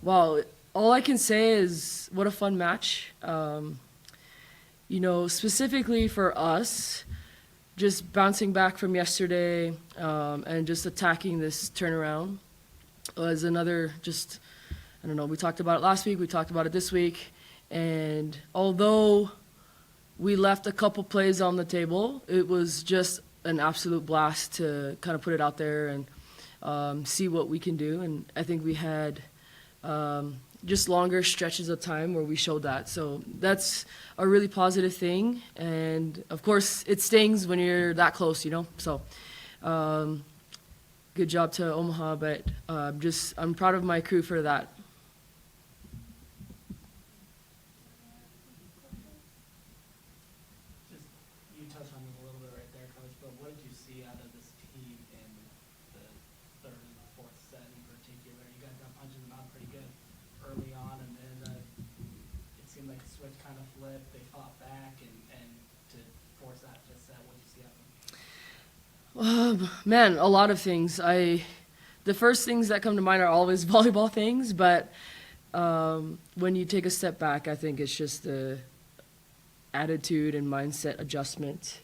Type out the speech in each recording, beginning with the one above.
Wow, all I can say is what a fun match. Specifically for us, just bouncing back from yesterday and just attacking this turnaround was another just, I don't know, we talked about it last week, we talked about it this week, and although we left a couple plays on the table, it was just an absolute blast to kind of put it out there and see what we can do. And I think we had just longer stretches of time where we showed that. So that's a really positive thing. And of course, it stings when you're that close, So good job to Omaha, but I'm proud of my crew for that. You touched on it a little bit right there, Coach, but what did you see out of this team in the third and fourth set in particular? You guys got punching them out pretty good early on, and then it seemed like the switch kind of flipped. They fought back, and to force that fifth set, what did you see out of them? Man, a lot of things. The first things that come to mind are always volleyball things, but when you take a step back, I think it's just the attitude and mindset adjustment,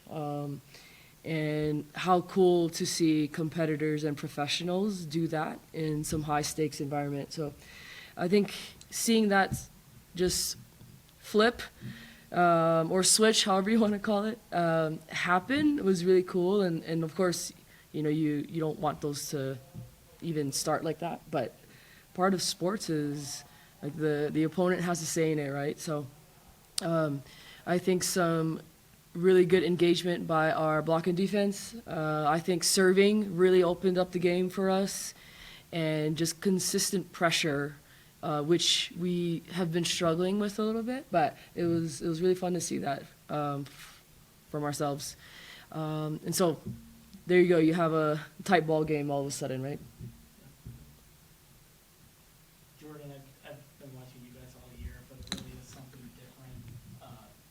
and how cool to see competitors and professionals do that in some high stakes environment. So I think seeing that just flip or switch, however you want to call it, happen was really cool. And of course, you don't want those to even start like that, but part of sports is like the opponent has a say in it, right? So I think some really good engagement by our block and defense. I think serving really opened up the game for us, and just consistent pressure, which we have been struggling with a little bit, but it was really fun to see that from ourselves. And so there you go. You have a tight ball game all of a sudden, right? Jordyn, I've been watching you guys all year, but it really is something different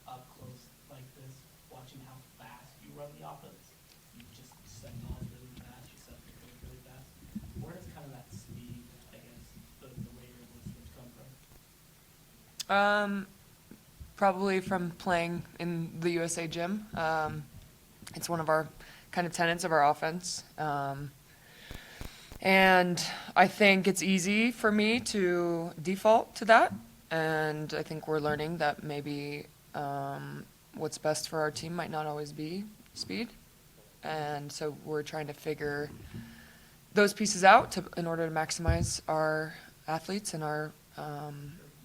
up close like this, watching how fast you run the offense. You just set balls really fast, you set them really, really fast. Where does kind of that speed, I guess, the way you're able to switch come from? Probably from playing in the USA gym. It's one of our kind of tenets of our offense. And I think it's easy for me to default to that. And I think we're learning that maybe what's best for our team might not always be speed. And so we're trying to figure those pieces out in order to maximize our athletes and our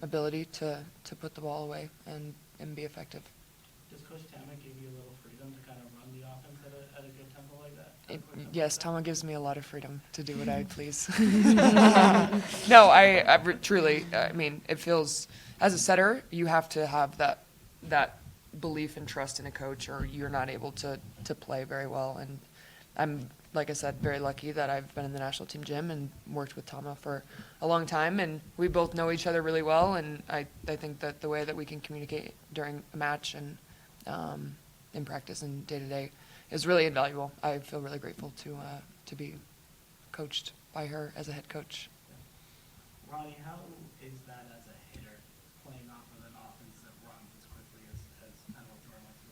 ability to put the ball away and be effective. Does Coach Tama give you a little freedom to kind of run the offense at a good tempo like that? Yes, Tama gives me a lot of freedom to do what I please. No, truly, I mean, it feels, as a setter, you have to have that belief and trust in a coach, or you're not able to play very well. And I'm, like I said, very lucky that I've been in the national team gym and worked with Tama for a long time, and we both know each other really well. And I think that the way that we can communicate during a match and in practice and day to day is really invaluable. I feel really grateful to be coached by her as a head coach. Roni, how is that as a hitter, playing off of an offense that runs as quickly as I know Jordyn likes to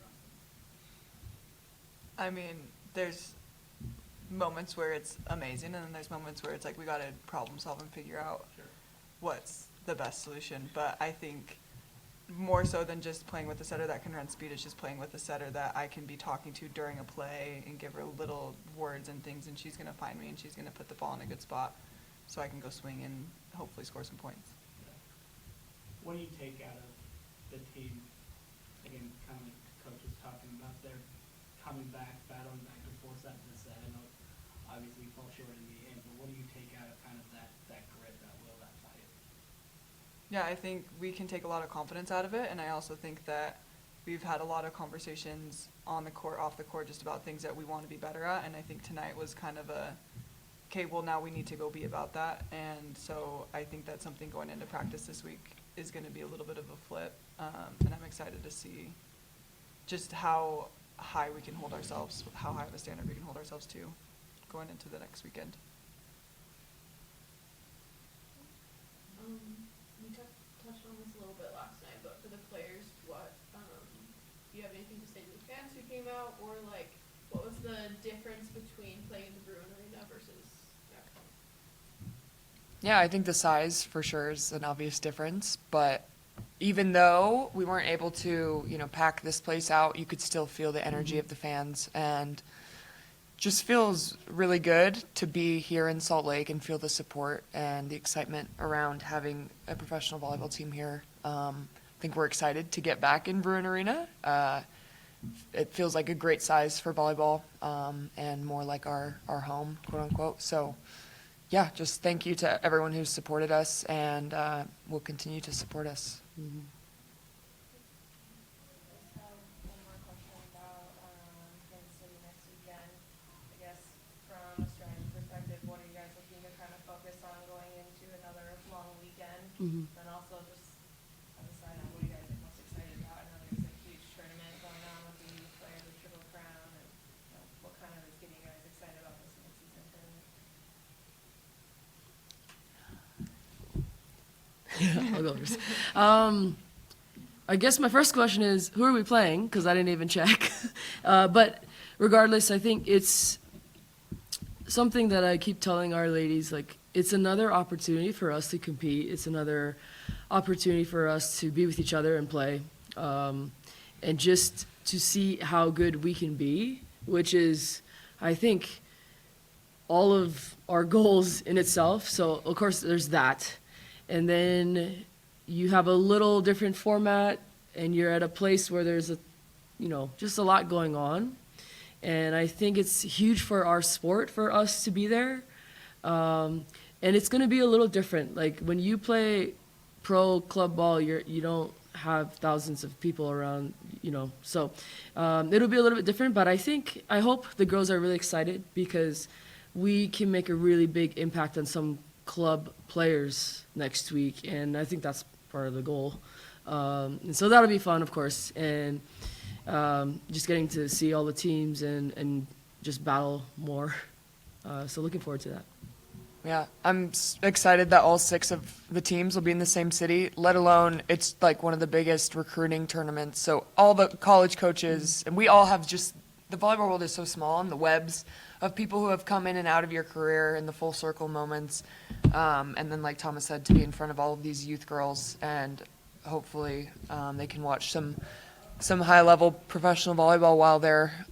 run? I mean, there's moments where it's amazing, and then there's moments where it's like we got to problem solve and figure out what's the best solution. But I think more so than just playing with a setter that can run speed, it's just playing with a setter that I can be talking to during a play and give her little words and things, and she's going to find me and she's going to put the ball in a good spot so I can go swing and hopefully score some points. What do you take out of the team? Again, kind of like Coach was talking about, they're coming back, battling back to force that to set. I know obviously you fall short in the end, but what do you take out of kind of that grit, that will, that fight? Yeah, I think we can take a lot of confidence out of it, and I also think that we've had a lot of conversations on the court, off the court, just about things that we want to be better at, and I think tonight was kind of okay, well, now we need to go be about that. And so I think that's something going into practice this week is going to be a little bit of a flip, and I'm excited to see just how high we can hold ourselves, how high of a standard we can hold ourselves to going into the next weekend. the difference between playing in the Bruin Arena versus Jack? Yeah, I think the size for sure is an obvious difference, but even though we weren't able to, pack this place out, you could still feel the energy of the fans, and just feels really good to be here in Salt Lake and feel the support and the excitement around having a professional volleyball team here. I think we're excited to get back in Bruin Arena. It feels like a great size for volleyball, and more like our home, quote unquote. So yeah, just thank you to everyone who's supported us and will continue to support us. Mhm. Just have one more question about Kansas City next weekend. I guess from a strategy perspective, what are you guys looking to kind of focus on going into another long weekend? Mhm. And also just on the side, what are you guys most excited about? I know there's a huge tournament going on with the players of Triple Crown, and what kind of is getting you guys excited about this mid-season tournament? I'll go first. I guess my first question is, who are we playing? Because I didn't even check. But regardless, I think it's something that I keep telling our ladies, like, it's another opportunity for us to compete. It's another opportunity for us to be with each other and play. And just to see how good we can be, which is, I think, all of our goals in itself. So, of course, there's that. And then you have a little different format, and you're at a place where there's just a lot going on. And I think it's huge for our sport for us to be there. And it's going to be a little different. Like when you play pro club ball, you don't have thousands of people around, So it'll be a little bit different, but I hope the girls are really excited because we can make a really big impact on some club players next week, and I think that's part of the goal. And so that'll be fun, of course, and just getting to see all the teams and just battle more. So looking forward to that. Yeah, I'm excited that all 6 of the teams will be in the same city, let alone it's like one of the biggest recruiting tournaments. So all the college coaches, and we all have just, the volleyball world is so small, and the webs of people who have come in and out of your career and the full circle moments. And then like Tama said, to be in front of all of these youth girls, and hopefully they can watch some high level professional volleyball while they're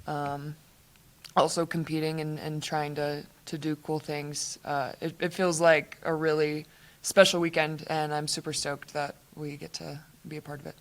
also competing and trying to do cool things. It feels like a really special weekend, and I'm super stoked that we get to be a part of it.